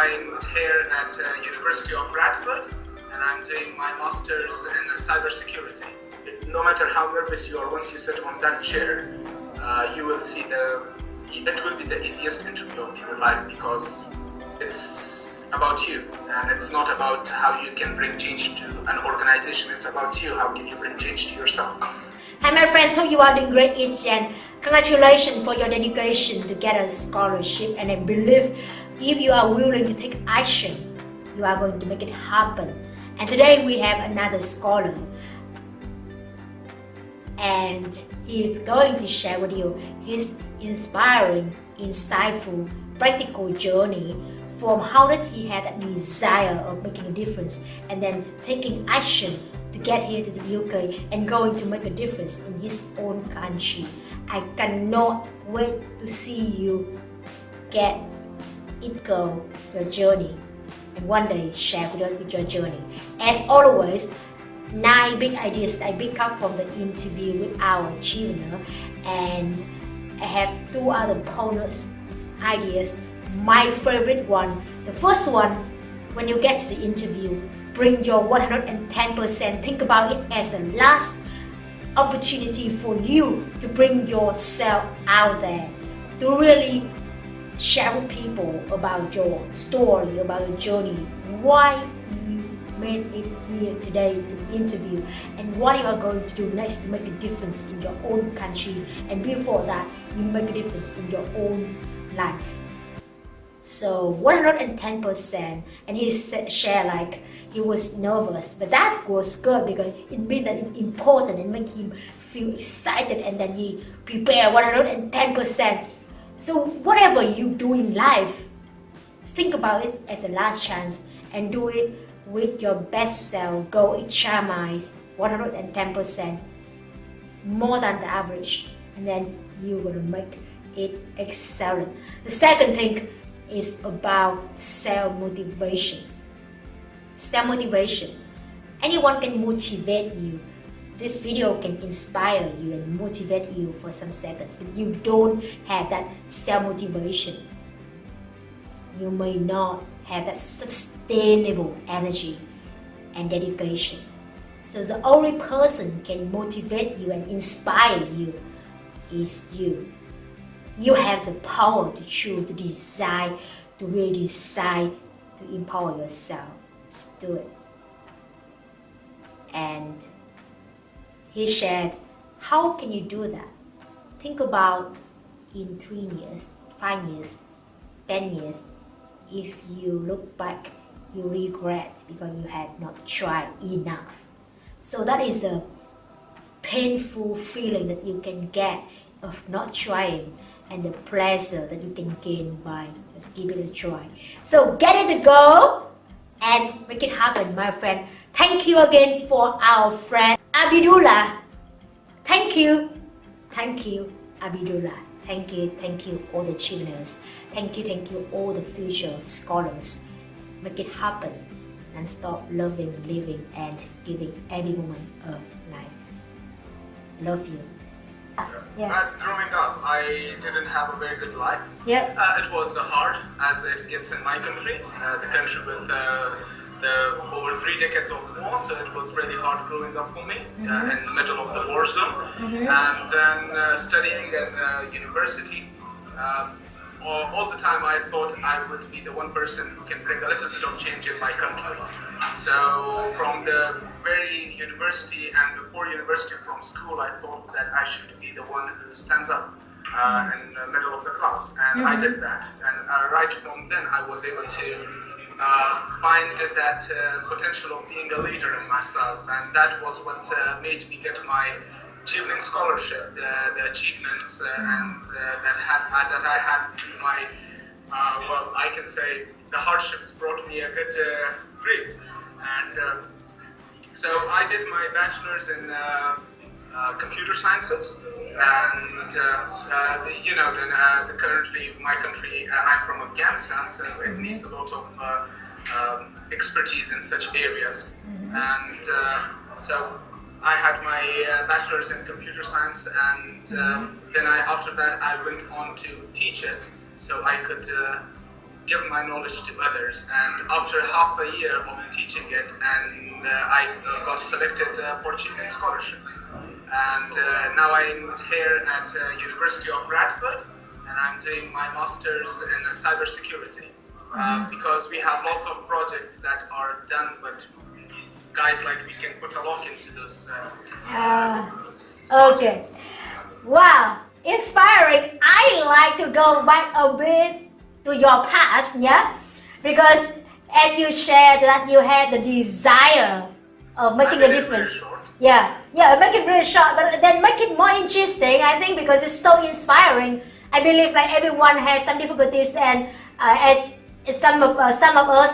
I'm here at University of Bradford, and I'm doing my master's in cybersecurity. No matter how nervous you are, once you sit on that chair, you will see it will be the easiest interview of your life, because it's about you, and it's not about how you can bring change to an organization. It's about you. How can you bring change to yourself? Hi my friends, hope you are doing great, East Gen. Congratulations for your dedication to get a scholarship, and I believe if you are willing to take action, you are going to make it happen. And today we have another scholar, and he is going to share with you his inspiring, insightful, practical journey from how that he had that desire of making a difference and then taking action to get here to the UK and going to make a difference in his own country. I cannot wait to see you get it go, your journey, and one day share with us with your journey. As always, 9 big ideas that I pick up from the interview with our Chevening, and I have 2 other bonus ideas. My favorite one, the first one, when you get to the interview, bring your 110%. Think about it as a last opportunity for you to bring yourself out there, to really share with people about your story, about your journey, why you made it here today to the interview, and what you are going to do next to make a difference in your own country, and before that, you make a difference in your own life. So 110%, and he shared like he was nervous, but that was good because it meant that it's important and make him feel excited, and then he prepared 110%. So whatever you do in life, think about it as a last chance and do it with your best self. Go extra miles, 110%, more than the average, and then you're gonna make it excellent. The second thing is about self-motivation. Self-motivation. Anyone can motivate you. This video can inspire you and motivate you for some seconds, but you don't have that self-motivation, you may not have that sustainable energy and dedication. So the only person who can motivate you and inspire you is you. You have the power to choose, to decide, to really decide to empower yourself. Just do it. And he shared, how can you do that? Think about in 3 years, 5 years, 10 years, if you look back, you regret because you have not tried enough. So that is a painful feeling that you can get of not trying, and the pleasure that you can gain by just give it a try. So get it to go and make it happen, my friend. Thank you again for our friend Abidullah. Thank you, Abidullah. Thank you, all the Cheveners. Thank you, all the future scholars. Make it happen and stop loving, living, and giving every moment of life. Love you. Yeah. As growing up, I didn't have a very good life. Yep. It was hard, as it gets in my country, the country with the over 3 decades of war, so it was really hard growing up for me, in the middle of the war zone. And then studying at university, all the time I thought I would be the one person who can bring a little bit of change in my country. So from the very university and before university, from school, I thought that I should be the one who stands up in the middle of the class, and I did that. And right from then, I was able to find that potential of being a leader in myself, and that was what made me get my Chevening scholarship, the achievements and that I had through my, well, I can say the hardships brought me a good grade. And so I did my bachelor's in computer sciences, and you know, then currently my country, I'm from Afghanistan, so it needs a lot of expertise in such areas. And so I had my bachelor's in computer science, and then after that I went on to teach it, so I could give my knowledge to others. And after half a year of teaching it, and I got selected for Chevening scholarship. And now I'm here at University of Bradford, and I'm doing my master's in cybersecurity. Because we have lots of projects that are done, but guys like me can put a lock into those. Okay. Wow, inspiring. I like to go back a bit to your past, yeah, because as you shared that you had the desire of making a difference. Yeah, make it really short, but then make it more interesting. I think because it's so inspiring. I believe like everyone has some difficulties, and as some of us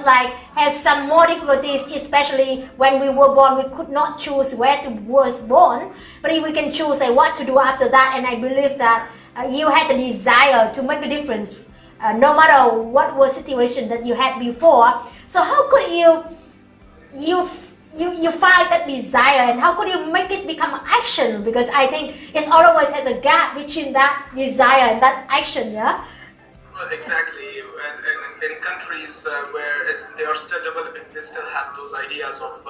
like have some more difficulties, especially when we were born. We could not choose where to was born, but if we can choose what to do after that. And I believe that you had the desire to make a difference, no matter what was situation that you had before. So how could you find that desire, and how could you make it become action? Because I think it's always has a gap between that desire and that action, yeah? Well, exactly. And in countries where they are still developing, they still have those ideas of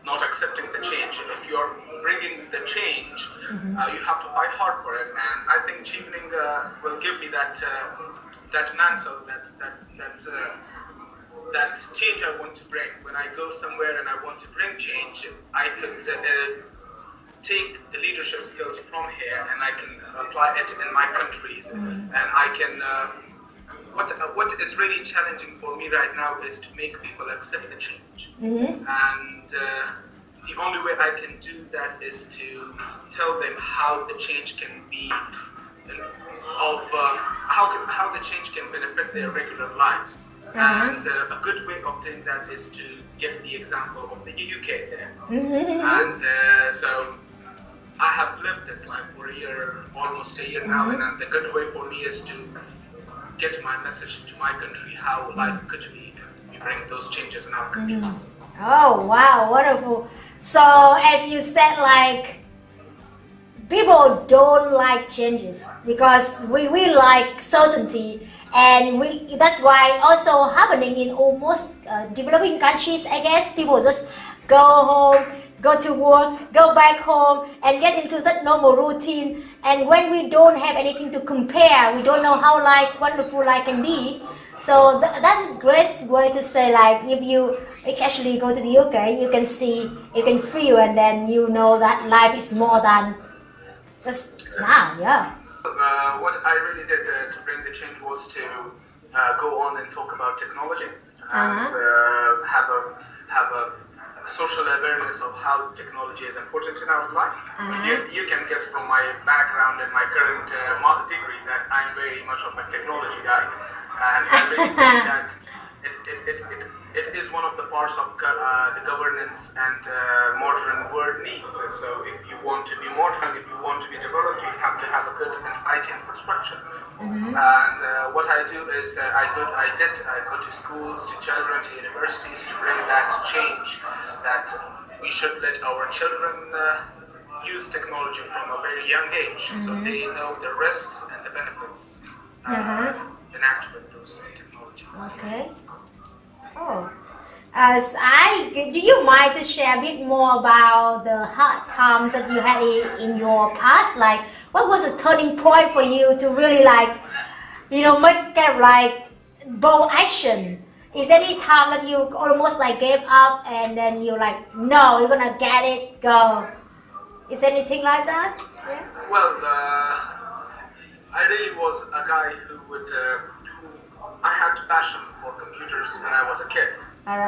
not accepting the change. And if you're bringing the change, you have to fight hard for it. And I think Chevening will give me that mantle, that change I want to bring. When I go somewhere and I want to bring change, I could take the leadership skills from here and I can apply it in my countries. And I can, what is really challenging for me right now is to make people accept the change. And the only way I can do that is to tell them how the change can be, how the change can benefit their regular lives. And a good way of doing that is to get the example of the UK there. And so I have lived this life for almost a year now, and the good way for me is to get my message to my country, how life could be if we bring those changes in our countries. Oh wow, wonderful. So as you said, like people don't like changes because we like certainty, and that's why also happening in almost developing countries, I guess. People just go home, go to work, go back home, and get into that normal routine. And when we don't have anything to compare, we don't know how wonderful life can be. So that's a great way to say, like, if you actually go to the UK, you can see, you can feel, and then you know that life is more than just now, yeah. What I really did to bring the change was to go on and talk about technology and have a social awareness of how technology is important in our life. You can guess from my background and my current degree that I'm very much of a technology guy, and I really think that it is one of the parts of the governance and modern world needs. So if you want to be modern, if you want to be developed, you have to have a good IT infrastructure. And what I do is I go to schools, to children, to universities to bring that change, that we should let our children use technology from a very young age, so they know the risks and the benefits enact with those technologies. Okay. Oh, do you mind to share a bit more about the hard times that you had in your past? Like, what was a turning point for you to really make kind of like bold action? Is there any time that you almost gave up and then you're like, no, you're gonna get it, go? Is there anything like that? Yeah. Well, I really was a guy who would. I had passion for computers when I was a kid, and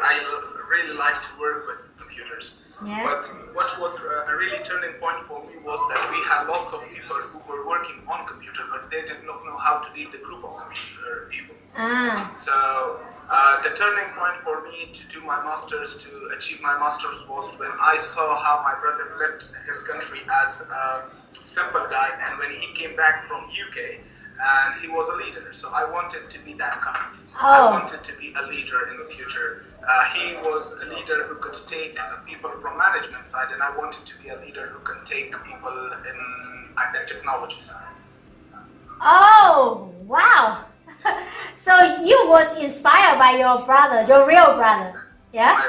I really liked to work with computers. Yeah. But what was a really turning point for me was that we had lots of people who were working on computer, but they did not know how to lead the group of computer people. So the turning point for me to do my master's, to achieve my master's, was when I saw how my brother left his country as a simple guy, and when he came back from UK, and he was a leader. So I wanted to be that guy. I wanted to be a leader in the future. He was a leader who could take people from management side, and I wanted to be a leader who can take people in the technology side. Oh, wow. So you was inspired by your brother, your real brother, yeah?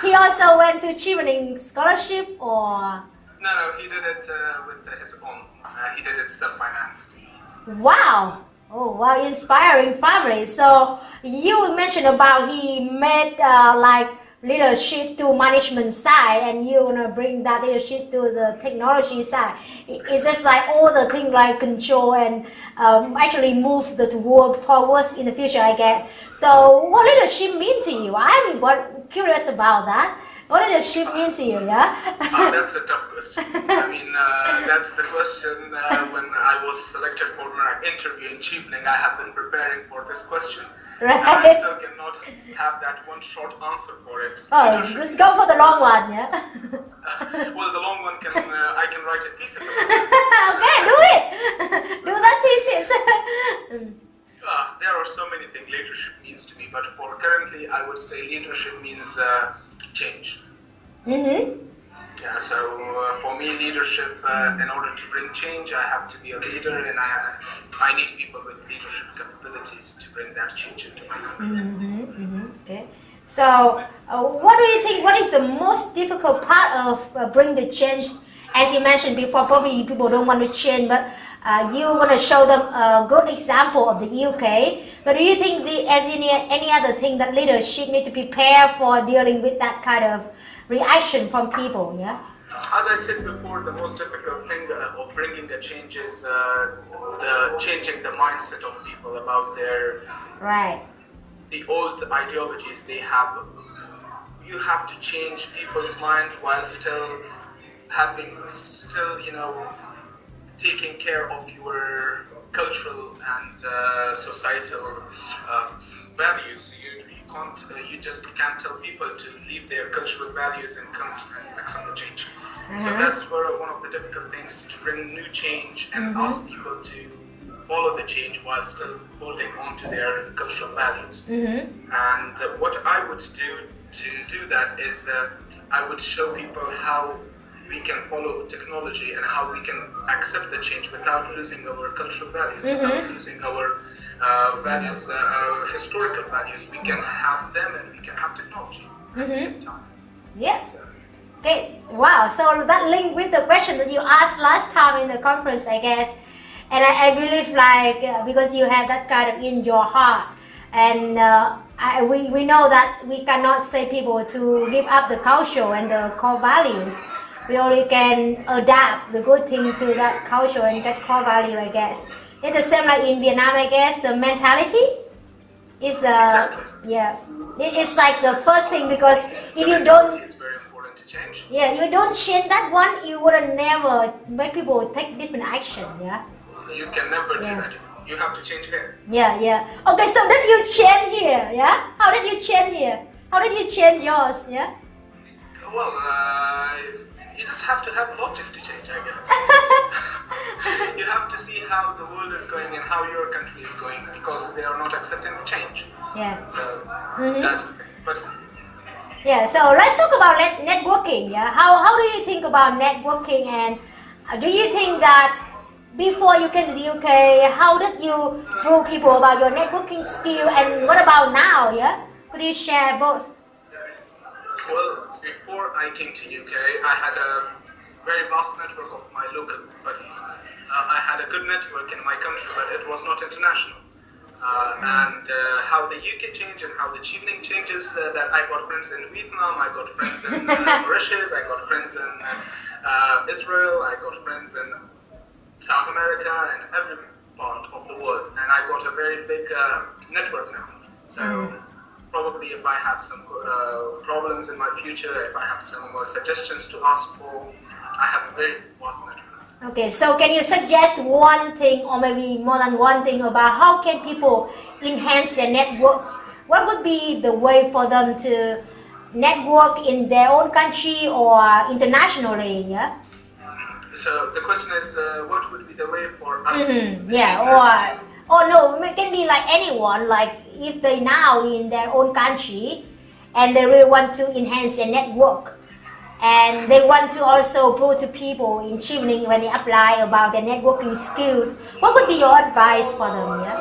He also went to Chevening scholarship or? No, he did it with his own. He did it self-financed. Wow! Oh, wow, inspiring family. So you mentioned about he made like leadership to management side, and you wanna bring that leadership to the technology side. It's just like all the things like control and actually move the world towards in the future, I guess. So what leadership mean to you? I'm curious about that. What leadership mean to you? Yeah. That's a tough question. I mean, that's the question when I was selected for my interview in Chevening. I have been preparing for this question. Right. And I still cannot have that one short answer for it. Oh, just go for the long one, yeah? Well, the long one I can write a thesis about. Okay, do it! Do that thesis! There are so many things leadership means to me, but for currently, I would say leadership means change. Mm-hmm. Yeah, so for me, leadership, in order to bring change, I have to be a leader, and I need people with leadership capabilities to bring that change into my country. Mm-hmm. Mm-hmm. Okay. So, what do you think? What is the most difficult part of bring the change? As you mentioned before, probably people don't want to change, but you want to show them a good example of the UK. But do you think, as in any other thing, that leadership need to prepare for dealing with that kind of reaction from people? Yeah. As I said before, the most difficult thing of bringing a change is the changing the mindset of people about their the old ideologies they have. You have to change people's mind while still taking care of your cultural and societal values. You just can't tell people to leave their cultural values and come and accept the change. So that's where one of the difficult things, to bring new change and ask people to follow the change while still holding on to their cultural values. And what I would do to do that is I would show people how we can follow technology and how we can accept the change without losing our cultural values, without losing our values, historical values. We can have them and we can have technology at the same time. Yeah. So. Okay. Wow. So that linked with the question that you asked last time in the conference, I guess. And I believe, like, because you have that kind of in your heart, and we know that we cannot say people to give up the culture and the core values. We only can adapt the good thing to that culture and that core value, I guess. It's the same like in Vietnam, I guess. The mentality is it's like the first thing, because if you don't, it's very important to change. Yeah, you don't change that one, you would never make people take different action. Yeah. You can never do that. You have to change here. Yeah, yeah. Okay, so did you change here? Yeah. How did you change here? How did you change yours? Yeah. Well, you just have to have logic to change, I guess. You have to see how the world is going and how your country is going, because they are not accepting the change. Yeah. So that's the thing. But yeah. So let's talk about networking. Yeah. How do you think about networking, and do you think that before you came to the UK, how did you prove people about your networking skill, and what about now? Yeah. Could you share both? Well, before I came to UK, I had a very vast network of my local buddies. I had a good network in my country, but it was not international. And how the UK changed and how the Chevening changes, that I got friends in Vietnam, I got friends in Mauritius, I got friends in Israel, I got friends in South America, and every part of the world. And I got a very big network now. So probably if I have some problems in my future, if I have some suggestions to ask for, I have a very vast network. Okay, so can you suggest one thing, or maybe more than one thing, about how can people enhance their network? What would be the way for them to network in their own country or internationally? Yeah. So the question is, what would be the way for us? Yeah, or no, it can be like anyone. Like if they now in their own country, and they really want to enhance their network, and they want to also prove to people in Chevening when they apply about their networking skills. What would be your advice for them? Yeah.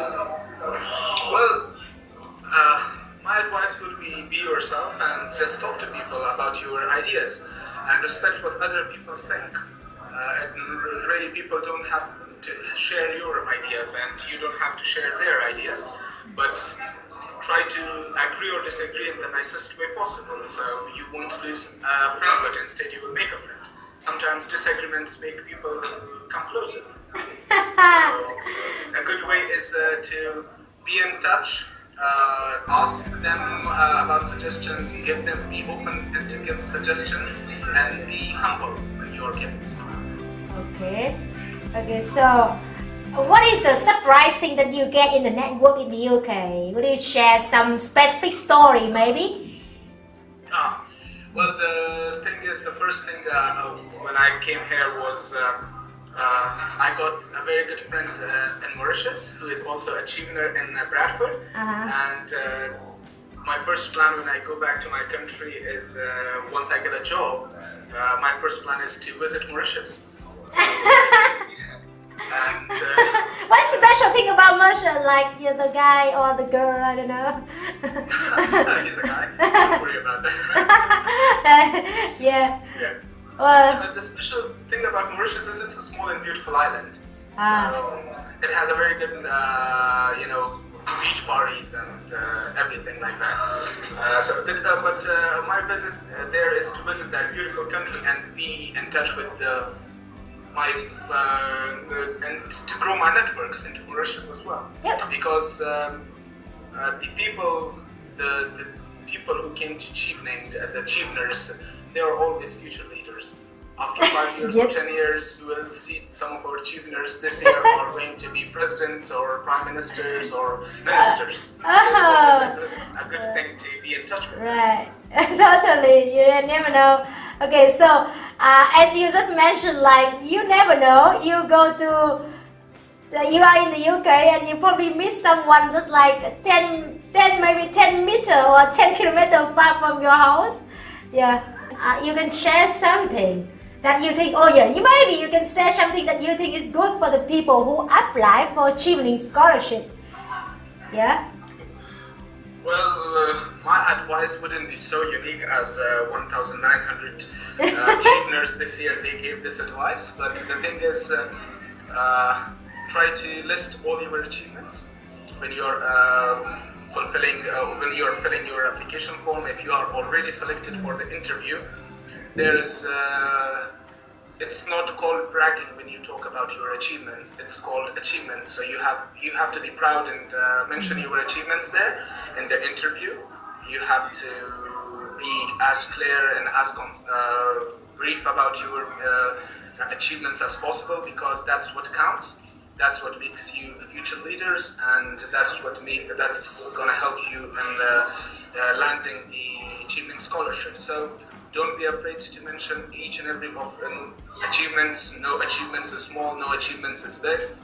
just talk to people about your ideas and respect what other people think. And really, people don't have to share your ideas, and you don't have to share their ideas, but try to agree or disagree in the nicest way possible. So you won't lose a friend, but instead you will make a friend. Sometimes disagreements make people come closer. So a good way is to be in touch, ask them about suggestions, be open to give suggestions, and be humble when you are giving stuff. Okay. Okay, so what is the surprising that you get in the network in the UK? Would you share some specific story maybe? Well, the thing is, the first thing when I came here was I got a very good friend in Mauritius who is also a Chevener in Bradford. And my first plan when I go back to my country is once I get a job, my first plan is to visit Mauritius. So, and, what's the special thing about Mauritius? Like you're the guy or the girl? I don't know. He's a guy. Don't worry about that. Yeah. The special thing about Mauritius is it's a small and beautiful island. So it has a very good, beach parties and everything like that. But my visit there is to visit that beautiful country and be in touch with and to grow my networks into Mauritius as well. Yep. Because the people who came to Chevening, the Cheveners, they are always future leaders. After 5 years Yes. or 10 years, we'll see some of our Cheveners this year are going to be presidents or prime ministers or ministers. So it's a good thing to be in touch with. Right. Totally. You never know. Okay, so as you just mentioned, like you never know. You go to, you are in the UK and you probably meet someone that's like 10 meter or 10 kilometers far from your house. Yeah. You can share something that you think, oh yeah, maybe you can say something that you think is good for the people who apply for Chevening scholarship. Yeah. Well, my advice wouldn't be so unique as 1,900 Cheveners this year. They gave this advice, but the thing is, try to list all your achievements when you're filling your application form. If you are already selected for the interview, there is. It's not called bragging when you talk about your achievements. It's called achievements. So you have to be proud and mention your achievements there in the interview. You have to be as clear and as brief about your achievements as possible, because that's what counts. That's what makes you future leaders, and that's going to help you in landing the Chevening scholarship. So don't be afraid to mention each and every achievements. No achievements is small, no achievements is big.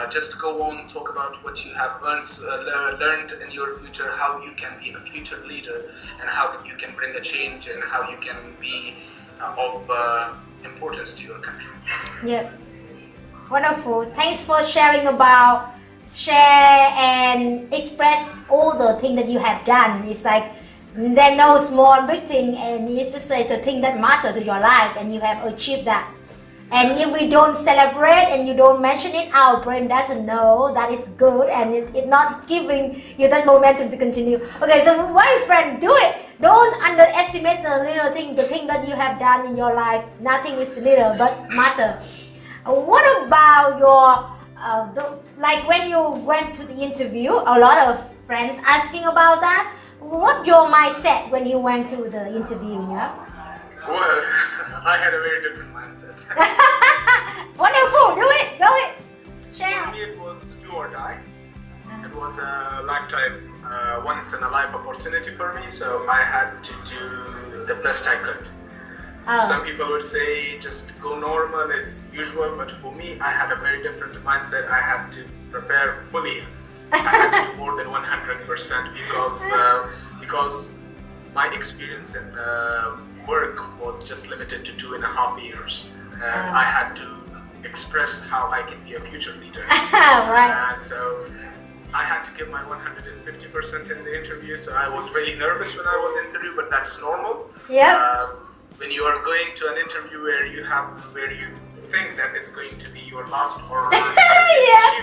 Just go on, talk about what you have learned in your future, how you can be a future leader, and how you can bring a change, and how you can be of importance to your country. Yeah. Wonderful. Thanks for share and express all the things that you have done. It's like there's no small big thing, and it's just a thing that matters to your life, and you have achieved that. And if we don't celebrate and you don't mention it, our brain doesn't know that it's good, and it's not giving you that momentum to continue. Okay, so my friend, do it. Don't underestimate the little thing, the thing that you have done in your life. Nothing is little but matter. What about your, like when you went to the interview, a lot of friends asking about that. What's your mindset when you went to the interview? Yeah? Well, I had a very different mindset. Wonderful, do it, go it. Share. For me, it was do or die. It was a lifetime, once in a life opportunity for me, so I had to do the best I could. Some people would say just go normal, it's usual, but for me, I had a very different mindset. I had to prepare fully. I had to do more than 100% because my experience in work was just limited to 2.5 years. I had to express how I can be a future leader. Right. So I had to give my 150% in the interview, so I was really nervous when I was in interview, but that's normal. Yeah. When you are going to an interview where you think that it's going to be your last or Yeah.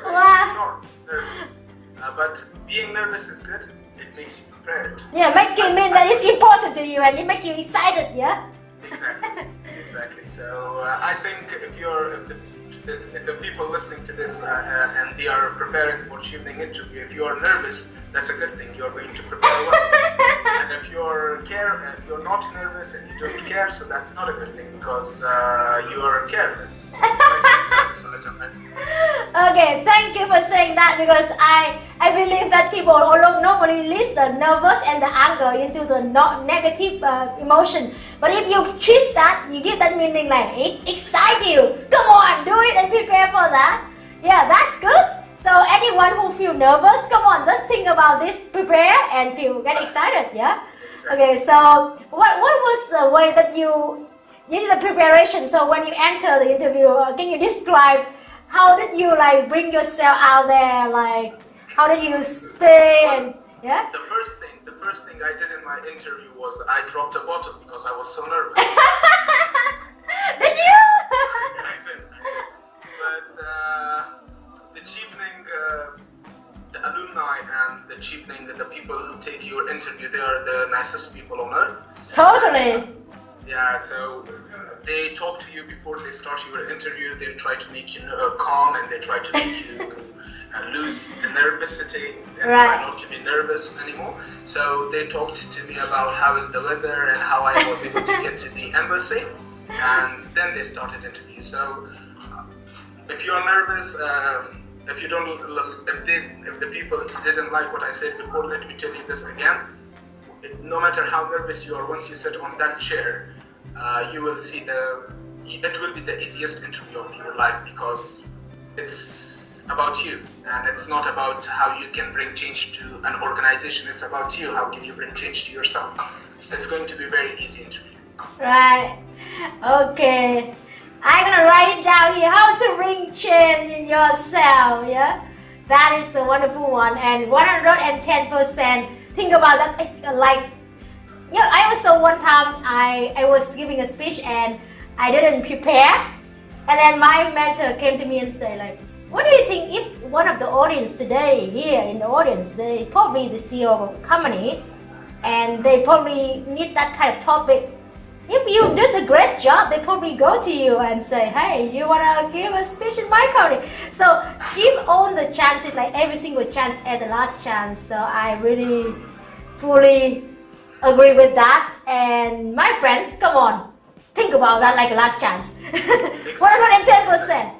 Wow. Nervous. But being nervous is good. It makes you prepared. Yeah, making mean that it's important to you and it makes you excited, yeah? Exactly. So I think if the people listening to this and they are preparing for Chevening interview, if you are nervous, that's a good thing. You are going to prepare well. And if you're not nervous and you don't care, so that's not a good thing because you are careless. So Okay, thank you for saying that because I believe that people normally list the nervous and the anger into the negative emotion. But if you twist that, you give that meaning like it excites you. Come on, do it and prepare for that. Yeah, that's good. So anyone who feel nervous, come on, just think about this, prepare and get excited. Yeah. Okay, so what was the way that you did the preparation? So when you enter the interview, can you describe how did you like bring yourself out there? Like how did you speak? And yeah. The first thing I did in my interview was I dropped a bottle because I was so nervous. Did you? I did. But the Chevening, the alumni and the Chevening, the people who take your interview, they are the nicest people on earth. Totally. Yeah, so they talk to you before they start your interview. They try to make you calm and they try to make you lose the nervousity and try not to be nervous anymore. So they talked to me about how is the weather and how I was able to get to the embassy, and then they started interview. So if you are nervous, if the people didn't like what I said before, let me tell you this again. No matter how nervous you are, once you sit on that chair, you will see it will be the easiest interview of your life because it's about you and it's not about how you can bring change to an organization. It's about you. How can you bring change to yourself? So it's going to be a very easy interview. Right. Okay. I'm gonna write it down here. How to bring change in yourself. Yeah. That is a wonderful one and 110%. Think about that. Like, yeah. I also one time I was giving a speech and I didn't prepare, and then my mentor came to me and said like, what do you think if one of the audience today here in the audience, they probably the CEO of a company and they probably need that kind of topic. If you did a great job, they probably go to you and say, hey, you wanna give a speech in my company? So give all the chances, like every single chance as the last chance. So I really fully agree with that. And my friends, come on, think about that like a last chance. 110%.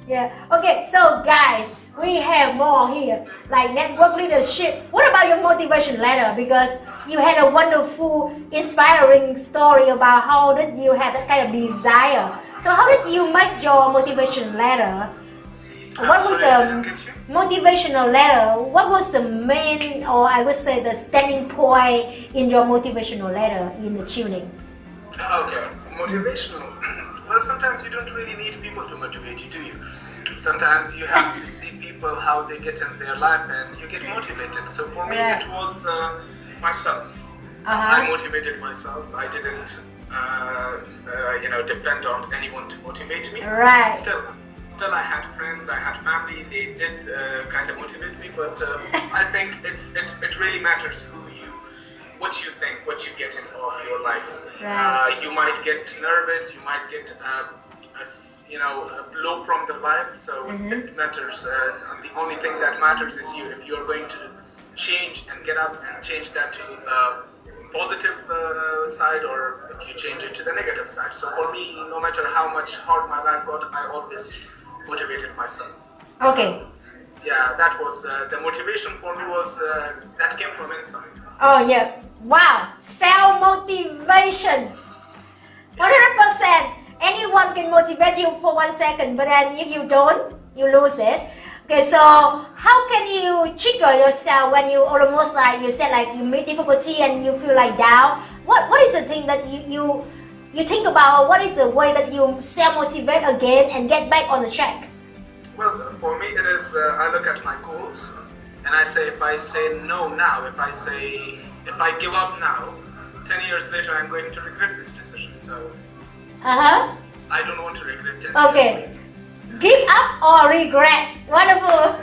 Yeah. Okay. So guys, we have more here, like network leadership. What about your motivation letter? Because you had a wonderful, inspiring story about how did you have that kind of desire. So how did you make your motivation letter? What was the motivational letter? What was the main, or I would say the standing point in your motivational letter in the Chevening? Okay, motivational. Well, sometimes you don't really need people to motivate you, do you? Sometimes you have to see people how they get in their life and you get motivated. So for me, it was myself. I motivated myself. I didn't, depend on anyone to motivate me. Right. Still, I had friends, I had family. They did kind of motivate me, but I think it really matters what you think, what you get in of your life. Right. You might get nervous, you might get a blow from the life, so it matters. The only thing that matters is you. If you're going to change and get up and change that to positive side, or if you change it to the negative side. So for me, no matter how much hard my life got, I always motivated myself. Okay. So, yeah, that was the motivation for me was that came from inside. Oh yeah. Wow. Self-motivation. 100%. Anyone can motivate you for 1 second, but then if you don't, you lose it. Okay, so how can you trigger yourself when you almost like you said like you meet difficulty and you feel like down? What is the thing that you think about? What is the way that you self-motivate again and get back on the track? Well, for me, it is. I look at my goals, and I say, if I say no now, if I give up now, 10 years later, I'm going to regret this decision. So, Uh-huh. I don't want to regret it. Okay. Give up or regret? Wonderful.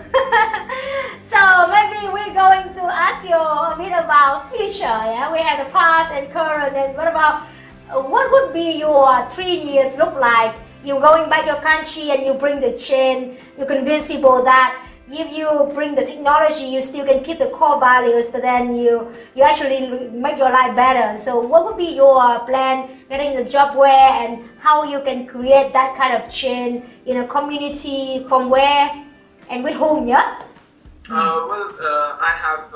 So maybe we're going to ask you a bit about future. Yeah, we have the past and current. And what about what would be your 3 years look like? You going back your country and you bring the change. You convince people that if you bring the technology, you still can keep the core values, but then you actually make your life better. So what would be your plan getting the job where, and how you can create that kind of change in a community, from where and with whom, yeah? I have